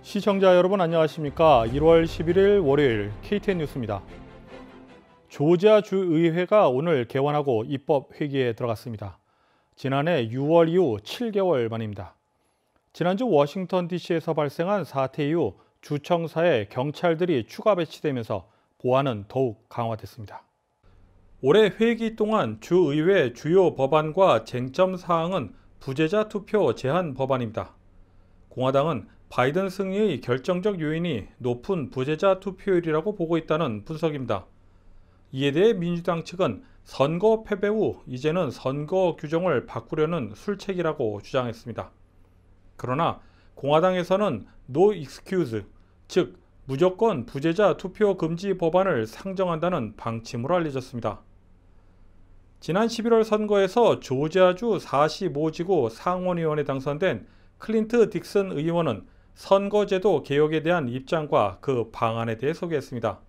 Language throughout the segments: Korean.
시청자 여러분 안녕하십니까? 1월 11일 월요일 KTN 뉴스입니다. 조지아 주의회가 오늘 개원하고 입법 회기에 들어갔습니다. 지난해 6월 이후 7개월 만입니다. 지난주 워싱턴 DC에서 발생한 사태 이후 주청사에 경찰들이 추가 배치되면서 보안은 더욱 강화됐습니다. 올해 회기 동안 주의회 주요 법안과 쟁점 사항은 부재자 투표 제한 법안입니다. 공화당은 바이든 승리의 결정적 요인이 높은 부재자 투표율이라고 보고 있다는 분석입니다. 이에 대해 민주당 측은 선거 패배 후 이제는 선거 규정을 바꾸려는 술책이라고 주장했습니다. 그러나 공화당에서는 No Excuse, 즉 무조건 부재자 투표 금지 법안을 상정한다는 방침으로 알려졌습니다. 지난 11월 선거에서 조지아주 45지구 상원의원에 당선된 클린트 딕슨 의원은 선거제도 개혁에 대한 입장과 그 방안에 대해 소개했습니다.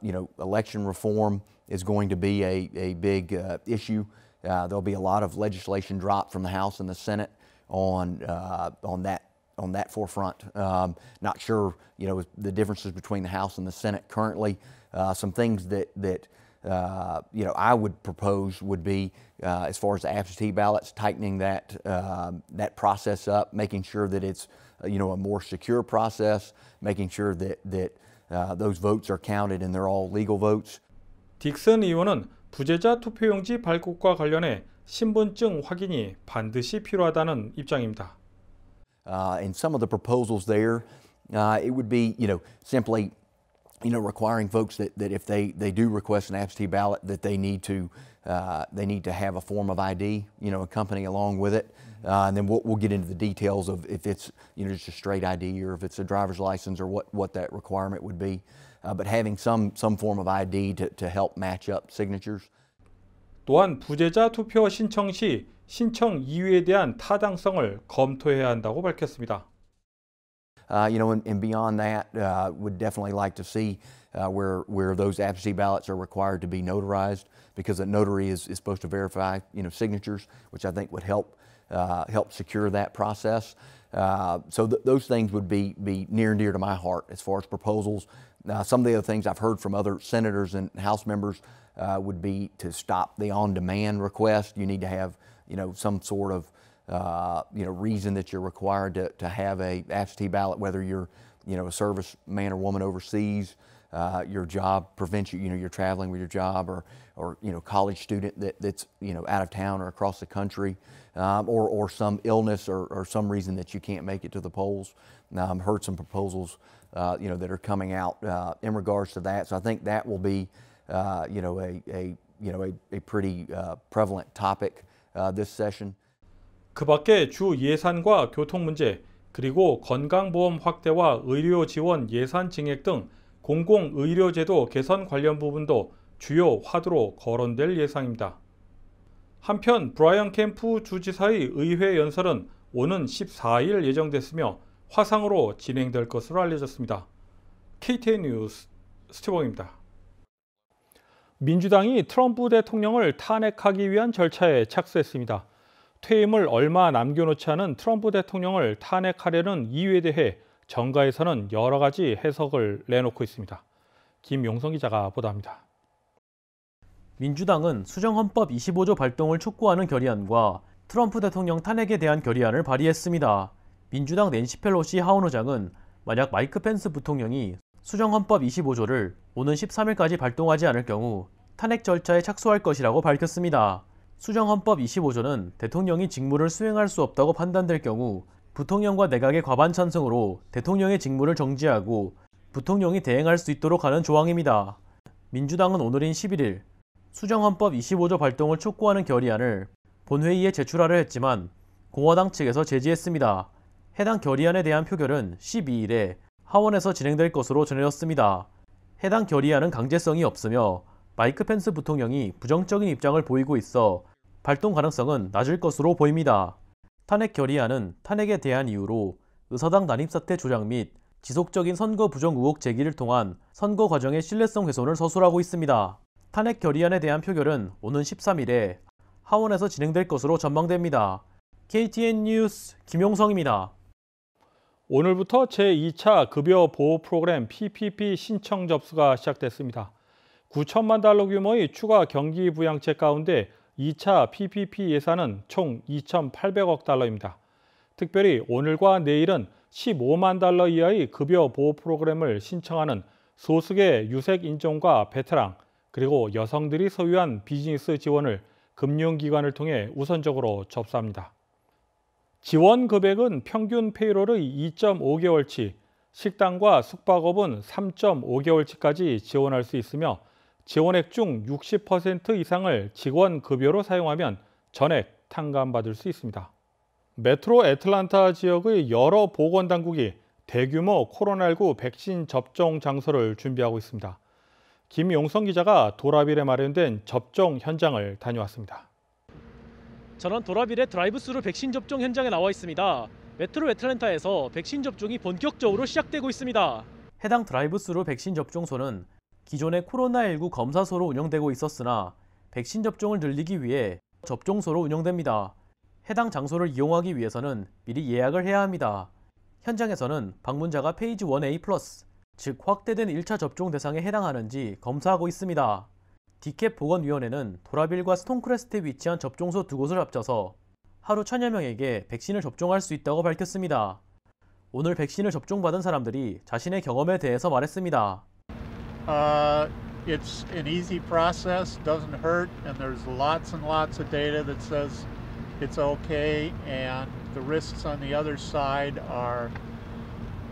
Election reform is going to be a big issue. There'll be a lot of legislation dropped from the House and the Senate on that forefront. Not sure, the differences between the House and the Senate currently. Some things that I would propose would be, as far as the absentee ballots, tightening that process up, making sure that it's a more secure process, making sure that those votes are counted and they're all legal votes. 딕슨 의원은 부재자 투표용지 발급과 관련해 신분증 확인이 반드시 필요하다는 입장입니다. And some of the proposals there, it would be, simply requiring folks that if they do request an absentee ballot, that they need to have a form of ID, accompany along with it, and then we'll get into the details of if it's just a straight ID or if it's a driver's license or what that requirement would be, but having some form of ID to help match up signatures. 또한 부재자 투표 신청 시 신청 이유에 대한 타당성을 검토해야 한다고 밝혔습니다. And beyond that, would definitely like to see where those absentee ballots are required to be notarized, because a notary is supposed to verify, signatures, which I think would help secure that process. So those things would be near and dear to my heart as far as proposals. Some of the other things I've heard from other senators and House members would be to stop the on-demand request. You need to have, some sort of reason that you're required to have a absentee ballot, whether you're, a service man or woman overseas, your job prevents you, you're traveling with your job, or college student that's, out of town or across the country, or some illness or some reason that you can't make it to the polls. I've heard some proposals, that are coming out in regards to that. So I think that will be, a pretty prevalent topic this session. 그 밖에 주 예산과 교통 문제, 그리고 건강보험 확대와 의료 지원 예산 증액 등 공공의료제도 개선 관련 부분도 주요 화두로 거론될 예상입니다. 한편 브라이언 캠프 주지사의 의회 연설은 오는 14일 예정됐으며 화상으로 진행될 것으로 알려졌습니다. KTN 뉴스 스티븐입니다. 민주당이 트럼프 대통령을 탄핵하기 위한 절차에 착수했습니다. 퇴임을 얼마 남겨놓지 않은 트럼프 대통령을 탄핵하려는 이유에 대해 정가에서는 여러 가지 해석을 내놓고 있습니다. 김용성 기자가 보도합니다. 민주당은 수정헌법 25조 발동을 촉구하는 결의안과 트럼프 대통령 탄핵에 대한 결의안을 발의했습니다. 민주당 낸시 펠로시 하원 의장은 만약 마이크 펜스 부통령이 수정헌법 25조를 오는 13일까지 발동하지 않을 경우 탄핵 절차에 착수할 것이라고 밝혔습니다. 수정헌법 25조는 대통령이 직무를 수행할 수 없다고 판단될 경우 부통령과 내각의 과반 찬성으로 대통령의 직무를 정지하고 부통령이 대행할 수 있도록 하는 조항입니다. 민주당은 오늘인 11일 수정헌법 25조 발동을 촉구하는 결의안을 본회의에 제출하려 했지만 공화당 측에서 제지했습니다. 해당 결의안에 대한 표결은 12일에 하원에서 진행될 것으로 전해졌습니다. 해당 결의안은 강제성이 없으며 마이크 펜스 부통령이 부정적인 입장을 보이고 있어 발동 가능성은 낮을 것으로 보입니다. 탄핵 결의안은 탄핵에 대한 이유로 의사당 난입사태 조장 및 지속적인 선거 부정 의혹 제기를 통한 선거 과정의 신뢰성 훼손을 서술하고 있습니다. 탄핵 결의안에 대한 표결은 오는 13일에 하원에서 진행될 것으로 전망됩니다. KTN 뉴스 김용성입니다. 오늘부터 제2차 급여 보호 프로그램 PPP 신청 접수가 시작됐습니다. 9천만 달러 규모의 추가 경기 부양책 가운데 2차 PPP 예산은 총 2,800억 달러입니다. 특별히 오늘과 내일은 15만 달러 이하의 급여 보호 프로그램을 신청하는 소수의 유색 인종과 베테랑, 그리고 여성들이 소유한 비즈니스 지원을 금융기관을 통해 우선적으로 접수합니다. 지원 금액은 평균 페이롤의 2.5개월치, 식당과 숙박업은 3.5개월치까지 지원할 수 있으며 지원액 중 60% 이상을 직원 급여로 사용하면 전액 탕감받을 수 있습니다. 메트로 애틀란타 지역의 여러 보건당국이 대규모 코로나19 백신 접종 장소를 준비하고 있습니다. 김용성 기자가 도라빌에 마련된 접종 현장을 다녀왔습니다. 저는 도라빌의 드라이브스루 백신 접종 현장에 나와 있습니다. 메트로 애틀랜타에서 백신 접종이 본격적으로 시작되고 있습니다. 해당 드라이브스루 백신 접종소는 기존의 코로나19 검사소로 운영되고 있었으나 백신 접종을 늘리기 위해 접종소로 운영됩니다. 해당 장소를 이용하기 위해서는 미리 예약을 해야 합니다. 현장에서는 방문자가 페이지 1A+, 즉 확대된 1차 접종 대상에 해당하는지 검사하고 있습니다. 디캡 보건위원회는 도라빌과 스톤크레스트에 위치한 접종소 두 곳을 합쳐서 하루 1,000여 명에게 백신을 접종할 수 있다고 밝혔습니다. 오늘 백신을 접종받은 사람들이 자신의 경험에 대해서 말했습니다. It's an easy process, doesn't hurt, and there's lots and lots of data that says it's okay, and the risks on the other side are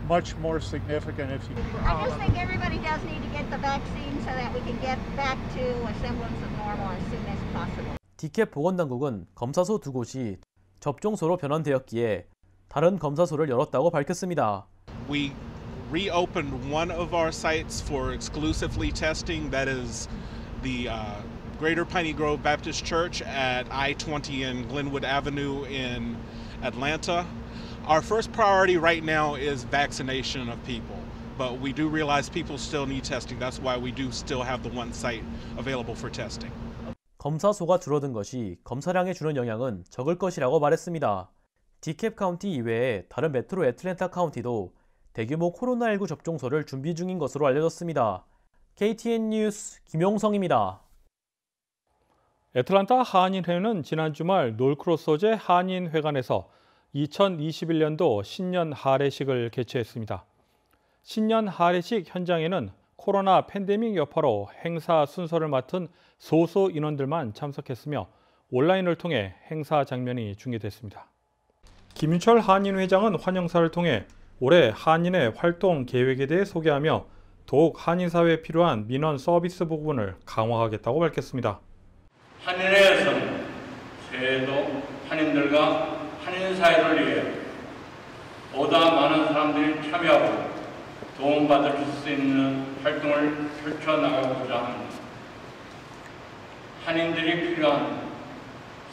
much more significant if you... I just think everybody does need to get the vaccine so that we can get back to a semblance of normal as soon as possible. 디캡 보건당국은 검사소 두 곳이 접종소로 변환되었기에 다른 검사소를 열었다고 밝혔습니다. We reopened one of our sites for exclusively testing, that is the Greater Piney Grove Baptist Church at I-20 and Glenwood Avenue in Atlanta. Our first priority right now is vaccination of people, but we do realize people still need testing. That's why we do still have the one site available for testing. 검사소가 줄어든 것이 검사량에 주는 영향은 적을 것이라고 말했습니다. 디캡 카운티 이외에 다른 메트로 애틀랜타 카운티도 대규모 코로나19 접종소를 준비 중인 것으로 알려졌습니다. KTN 뉴스 김용성입니다. 애틀란타 한인회는 지난 주말 놀크로스 소재 한인회관에서 2021년도 신년 할애식을 개최했습니다. 신년 할애식 현장에는 코로나 팬데믹 여파로 행사 순서를 맡은 소수 인원들만 참석했으며 온라인을 통해 행사 장면이 중계됐습니다. 김윤철 한인회장은 환영사를 통해 올해 한인의 활동 계획에 대해 소개하며 더욱 한인사회에 필요한 민원 서비스 부분을 강화하겠다고 밝혔습니다. 한인회에서는 새해에도 한인들과 한인사회를 위해 보다 많은 사람들이 참여하고 도움받을 수 있는 활동을 펼쳐나가고자 합니다. 한인들이 필요한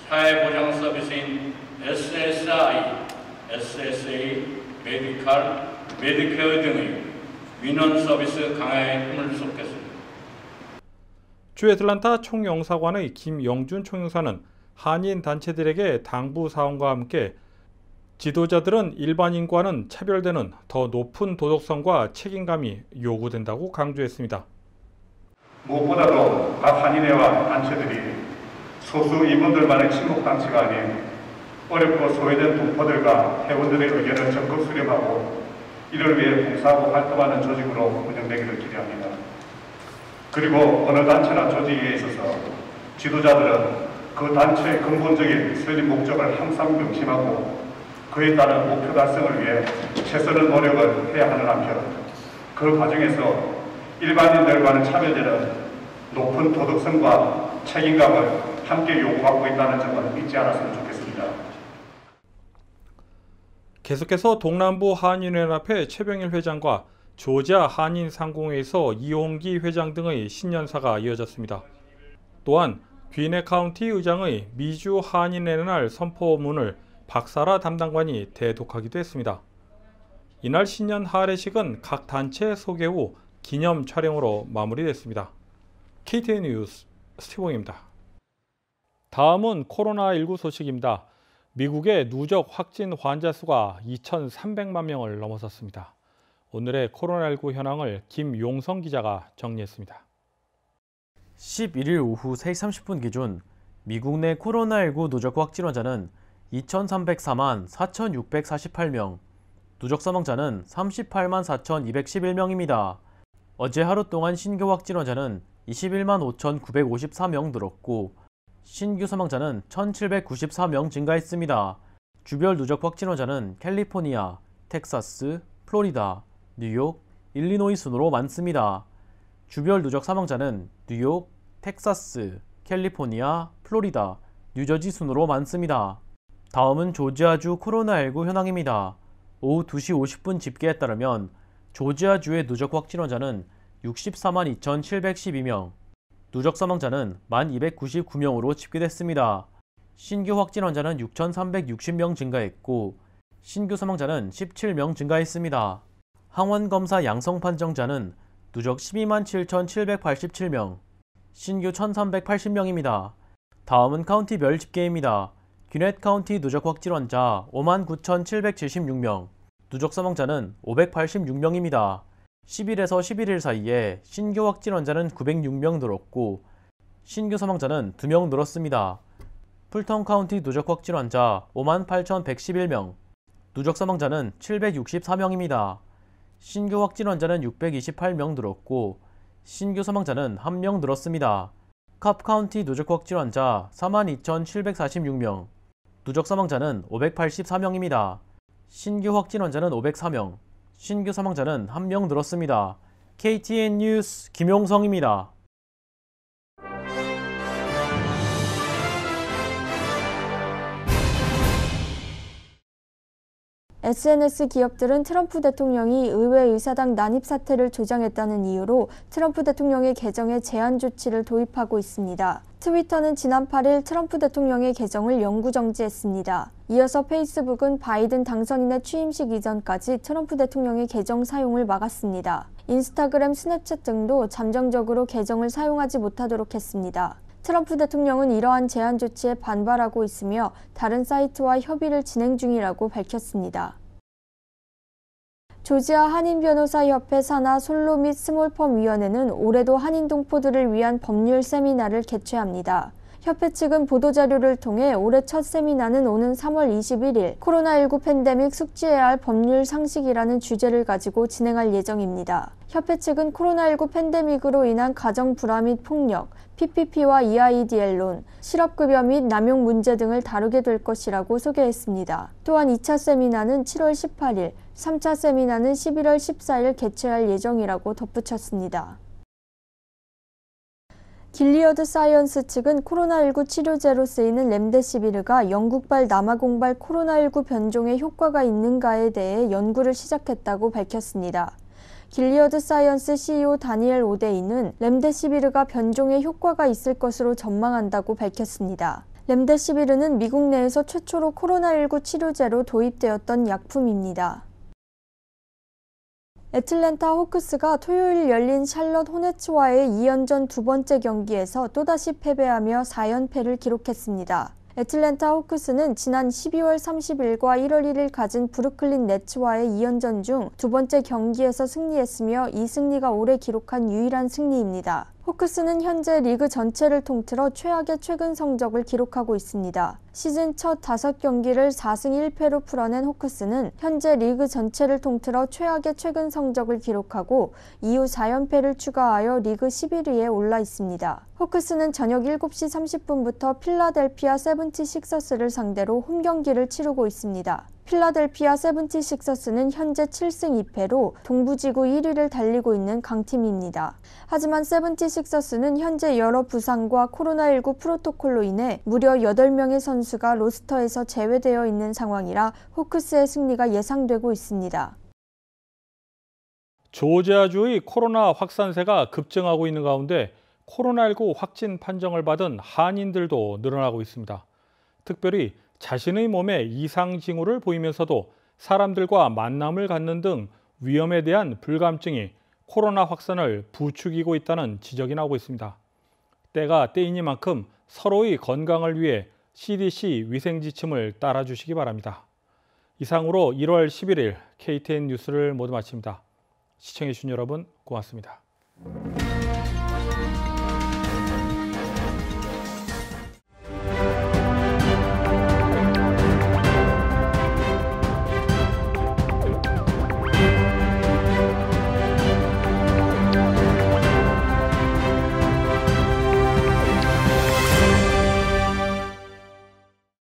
사회보장 서비스인 SSI, SSA, 메디케어 등의 민원 서비스 강화에 힘을 쏟겠습니다. 주 애틀란타 총영사관의 김영준 총영사는 한인 단체들에게 당부 사항과 함께 지도자들은 일반인과는 차별되는 더 높은 도덕성과 책임감이 요구된다고 강조했습니다. 무엇보다도 각 한인회와 단체들이 소수 이분들만의 친목 단체가 아닌 어렵고 소외된 동포들과 회원들의 의견을 적극 수렴하고 이를 위해 봉사하고 활동하는 조직으로 운영되기를 기대합니다. 그리고 어느 단체나 조직에 있어서 지도자들은 그 단체의 근본적인 설립 목적을 항상 명심하고 그에 따른 목표 달성을 위해 최선의 노력을 해야 하는 한편 그 과정에서 일반인들과는 차별되는 높은 도덕성과 책임감을 함께 요구하고 있다는 점을 잊지 않았으면 좋겠습니다. 계속해서 동남부 한인연합회 최병일 회장과 조지아 한인상공회에서 이홍기 회장 등의 신년사가 이어졌습니다. 또한 귀네 카운티 의장의 미주 한인의 날 선포문을 박사라 담당관이 대독하기도 했습니다. 이날 신년 할애식은 각 단체 소개 후 기념 촬영으로 마무리됐습니다. KTN 뉴스 스티븐입니다. 다음은 코로나19 소식입니다. 미국의 누적 확진 환자 수가 2,300만 명을 넘어섰습니다. 오늘의 코로나19 현황을 김용성 기자가 정리했습니다. 11일 오후 3시 30분 기준 미국 내 코로나19 누적 확진 환자는 2,304만 4,648명, 누적 사망자는 38만 4,211명입니다. 어제 하루 동안 신규 확진 환자는 21만 5,954명 늘었고 신규 사망자는 1,794명 증가했습니다. 주별 누적 확진 환자는 캘리포니아, 텍사스, 플로리다, 뉴욕, 일리노이 순으로 많습니다. 주별 누적 사망자는 뉴욕, 텍사스, 캘리포니아, 플로리다, 뉴저지 순으로 많습니다. 다음은 조지아주 코로나19 현황입니다. 오후 2시 50분 집계에 따르면 조지아주의 누적 확진 환자는 64만 2,712명, 누적 사망자는 1,299명으로 집계됐습니다. 신규 확진 환자는 6,360명 증가했고 신규 사망자는 17명 증가했습니다. 항원검사 양성 판정자는 누적 12만 7,787명, 신규 1,380명입니다. 다음은 카운티별 집계입니다. 귀넷 카운티 누적 확진 환자 5만 9,776명, 누적 사망자는 586명입니다. 10일에서 11일 사이에 신규 확진 환자는 906명 늘었고 신규 사망자는 2명 늘었습니다. 풀턴 카운티 누적 확진 환자 5만 8,111명, 누적 사망자는 764명입니다. 신규 확진 환자는 628명 늘었고 신규 사망자는 1명 늘었습니다. 캅 카운티 누적 확진 환자 42,746명, 누적 사망자는 584명입니다. 신규 확진 환자는 504명, 신규 사망자는 1명 늘었습니다. KTN 뉴스 김용성입니다. SNS 기업들은 트럼프 대통령이 의회 의사당 난입 사태를 조장했다는 이유로 트럼프 대통령의 계정에 제한 조치를 도입하고 있습니다. 트위터는 지난 8일 트럼프 대통령의 계정을 영구 정지했습니다. 이어서 페이스북은 바이든 당선인의 취임식 이전까지 트럼프 대통령의 계정 사용을 막았습니다. 인스타그램, 스냅챗 등도 잠정적으로 계정을 사용하지 못하도록 했습니다. 트럼프 대통령은 이러한 제한 조치에 반발하고 있으며 다른 사이트와 협의를 진행 중이라고 밝혔습니다. 조지아 한인변호사협회 산하 솔로 및 스몰펌 위원회는 올해도 한인 동포들을 위한 법률 세미나를 개최합니다. 협회 측은 보도자료를 통해 올해 첫 세미나는 오는 3월 21일 코로나19 팬데믹 숙지해야 할 법률 상식이라는 주제를 가지고 진행할 예정입니다. 협회 측은 코로나19 팬데믹으로 인한 가정 불화 및 폭력, PPP와 EIDL론, 실업급여 및 남용 문제 등을 다루게 될 것이라고 소개했습니다. 또한 2차 세미나는 7월 18일, 3차 세미나는 11월 14일 개최할 예정이라고 덧붙였습니다. 길리어드 사이언스 측은 코로나19 치료제로 쓰이는 렘데시비르가 영국발 남아공발 코로나19 변종에 효과가 있는가에 대해 연구를 시작했다고 밝혔습니다. 길리어드 사이언스 CEO 다니엘 오데이는 렘데시비르가 변종에 효과가 있을 것으로 전망한다고 밝혔습니다. 렘데시비르는 미국 내에서 최초로 코로나19 치료제로 도입되었던 약품입니다. 애틀랜타 호크스가 토요일 열린 샬럿 호네츠와의 2연전 두 번째 경기에서 또다시 패배하며 4연패를 기록했습니다. 애틀랜타 호크스는 지난 12월 30일과 1월 1일 가진 브루클린 네츠와의 2연전 중 두 번째 경기에서 승리했으며 이 승리가 올해 기록한 유일한 승리입니다. 호크스는 현재 리그 전체를 통틀어 최악의 최근 성적을 기록하고 있습니다. 시즌 첫 5경기를 4승 1패로 풀어낸 호크스는 현재 리그 전체를 통틀어 최악의 최근 성적을 기록하고 이후 4연패를 추가하여 리그 11위에 올라 있습니다. 호크스는 저녁 7시 30분부터 필라델피아 세븐티식서스를 상대로 홈경기를 치르고 있습니다. 필라델피아 세븐티식서스는 현재 7승 2패로 동부지구 1위를 달리고 있는 강팀입니다. 하지만 세븐티식서스는 현재 여러 부상과 코로나19 프로토콜로 인해 무려 8명의 선수가 로스터에서 제외되어 있는 상황이라 호크스의 승리가 예상되고 있습니다. 조지아주의 코로나 확산세가 급증하고 있는 가운데 코로나19 확진 판정을 받은 한인들도 늘어나고 있습니다. 특별히 자신의 몸에 이상 징후를 보이면서도 사람들과 만남을 갖는 등 위험에 대한 불감증이 코로나 확산을 부추기고 있다는 지적이 나오고 있습니다. 때가 때이니만큼 서로의 건강을 위해 CDC 위생지침을 따라주시기 바랍니다. 이상으로 1월 11일 KTN 뉴스를 모두 마칩니다. 시청해주신 여러분 고맙습니다.